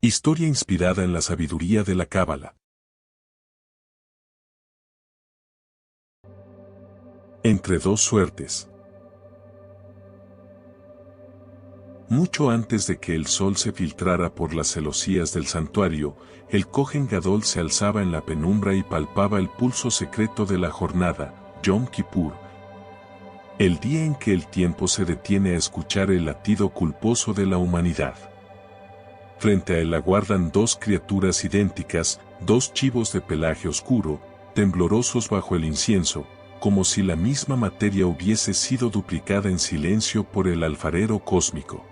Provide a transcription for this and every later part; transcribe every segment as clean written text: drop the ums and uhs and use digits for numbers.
Historia inspirada en la sabiduría de la Cábala. Entre dos suertes. Mucho antes de que el sol se filtrara por las celosías del santuario, el Kohen Gadol se alzaba en la penumbra y palpaba el pulso secreto de la jornada, Yom Kippur, el día en que el tiempo se detiene a escuchar el latido culposo de la humanidad. Frente a él aguardan dos criaturas idénticas, dos chivos de pelaje oscuro, temblorosos bajo el incienso, como si la misma materia hubiese sido duplicada en silencio por el alfarero cósmico.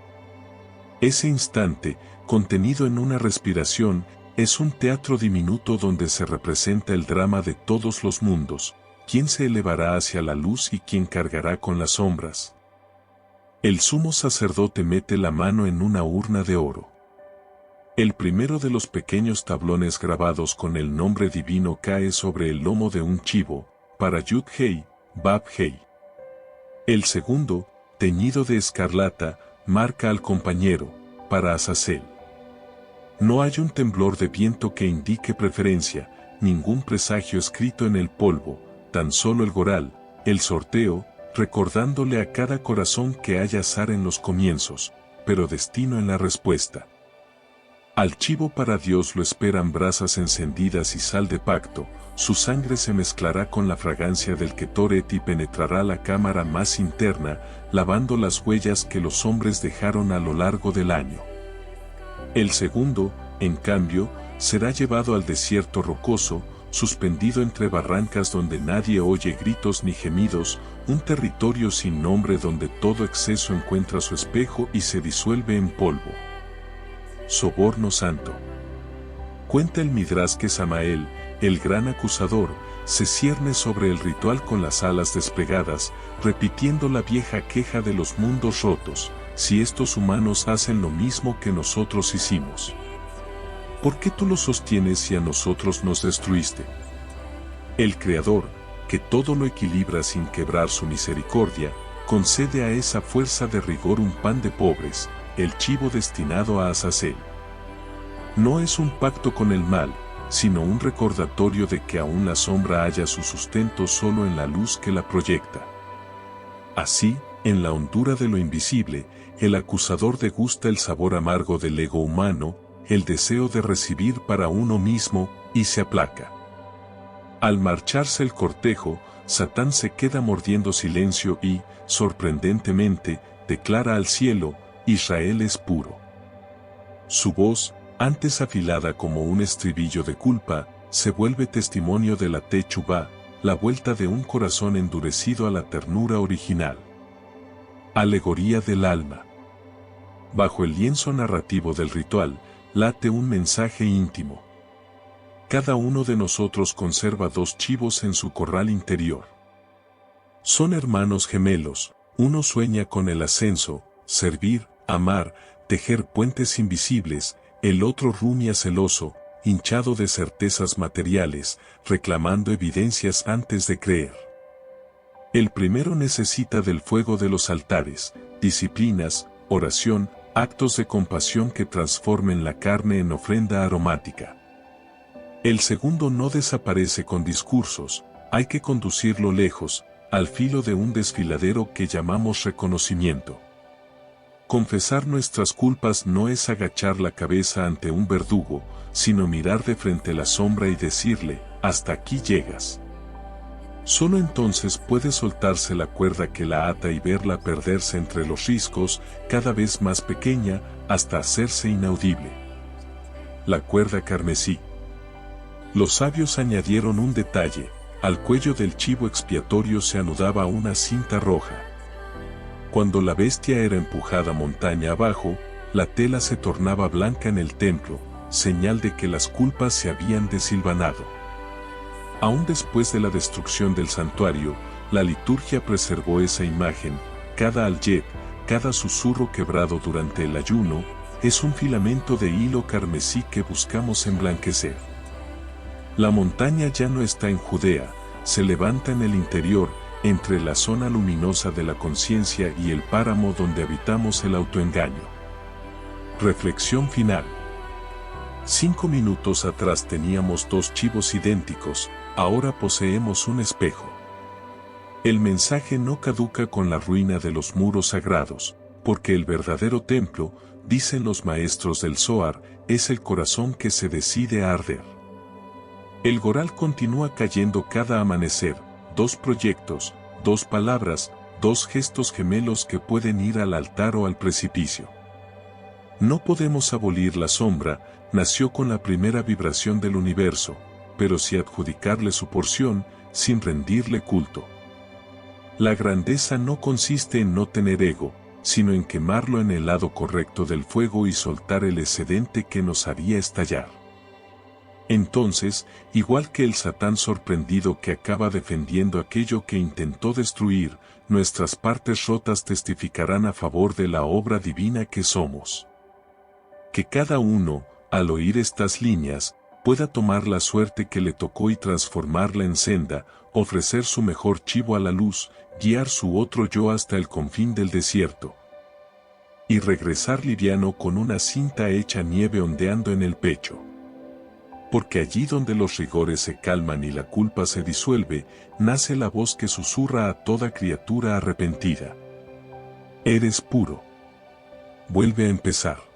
Ese instante, contenido en una respiración, es un teatro diminuto donde se representa el drama de todos los mundos, quién se elevará hacia la luz y quién cargará con las sombras. El sumo sacerdote mete la mano en una urna de oro. El primero de los pequeños tablones grabados con el nombre divino cae sobre el lomo de un chivo, para Yud-Hei, Bab-Hei. El segundo, teñido de escarlata, marca al compañero, para Azazel. No hay un temblor de viento que indique preferencia, ningún presagio escrito en el polvo, tan solo el goral, el sorteo, recordándole a cada corazón que hay azar en los comienzos, pero destino en la respuesta. Al chivo para Dios lo esperan brasas encendidas y sal de pacto, su sangre se mezclará con la fragancia del Ketoret y penetrará la cámara más interna, lavando las huellas que los hombres dejaron a lo largo del año. El segundo, en cambio, será llevado al desierto rocoso, suspendido entre barrancas donde nadie oye gritos ni gemidos, un territorio sin nombre donde todo exceso encuentra su espejo y se disuelve en polvo. Soborno santo. Cuenta el Midrash que Samael, el gran acusador, se cierne sobre el ritual con las alas desplegadas, repitiendo la vieja queja de los mundos rotos, si estos humanos hacen lo mismo que nosotros hicimos. ¿Por qué tú lo sostienes y a nosotros nos destruiste? El Creador, que todo lo equilibra sin quebrar su misericordia, concede a esa fuerza de rigor un pan de pobres, el chivo destinado a Azazel. No es un pacto con el mal, sino un recordatorio de que aún la sombra halla su sustento solo en la luz que la proyecta. Así, en la hondura de lo invisible, el acusador degusta el sabor amargo del ego humano, el deseo de recibir para uno mismo, y se aplaca. Al marcharse el cortejo, Satán se queda mordiendo silencio y, sorprendentemente, declara al cielo: Israel es puro. Su voz, antes afilada como un estribillo de culpa, se vuelve testimonio de la Techuvá, la vuelta de un corazón endurecido a la ternura original. Alegoría del alma. Bajo el lienzo narrativo del ritual, late un mensaje íntimo. Cada uno de nosotros conserva dos chivos en su corral interior. Son hermanos gemelos, uno sueña con el ascenso, servir, amar, tejer puentes invisibles, el otro rumia celoso, hinchado de certezas materiales, reclamando evidencias antes de creer. El primero necesita del fuego de los altares, disciplinas, oración, actos de compasión que transformen la carne en ofrenda aromática. El segundo no desaparece con discursos, hay que conducirlo lejos, al filo de un desfiladero que llamamos reconocimiento. Confesar nuestras culpas no es agachar la cabeza ante un verdugo, sino mirar de frente la sombra y decirle: hasta aquí llegas. Solo entonces puede soltarse la cuerda que la ata y verla perderse entre los riscos, cada vez más pequeña, hasta hacerse inaudible. La cuerda carmesí. Los sabios añadieron un detalle: al cuello del chivo expiatorio se anudaba una cinta roja. Cuando la bestia era empujada montaña abajo, la tela se tornaba blanca en el templo, señal de que las culpas se habían desilvanado. Aún después de la destrucción del santuario, la liturgia preservó esa imagen. Cada alyet, cada susurro quebrado durante el ayuno, es un filamento de hilo carmesí que buscamos emblanquecer. La montaña ya no está en Judea, se levanta en el interior, entre la zona luminosa de la conciencia y el páramo donde habitamos el autoengaño. Reflexión final. 5 minutos atrás teníamos 2 chivos idénticos, ahora poseemos un espejo. El mensaje no caduca con la ruina de los muros sagrados, porque el verdadero templo, dicen los maestros del Zohar, es el corazón que se decide a arder. El Goral continúa cayendo cada amanecer, 2 proyectos, 2 palabras, 2 gestos gemelos que pueden ir al altar o al precipicio. No podemos abolir la sombra, nació con la primera vibración del universo, pero sí adjudicarle su porción, sin rendirle culto. La grandeza no consiste en no tener ego, sino en quemarlo en el lado correcto del fuego y soltar el excedente que nos haría estallar. Entonces, igual que el Satán sorprendido que acaba defendiendo aquello que intentó destruir, nuestras partes rotas testificarán a favor de la obra divina que somos. Que cada uno, al oír estas líneas, pueda tomar la suerte que le tocó y transformarla en senda, ofrecer su mejor chivo a la luz, guiar su otro yo hasta el confín del desierto. Y regresar liviano con una cinta hecha nieve ondeando en el pecho. Porque allí donde los rigores se calman y la culpa se disuelve, nace la voz que susurra a toda criatura arrepentida. Eres puro. Vuelve a empezar.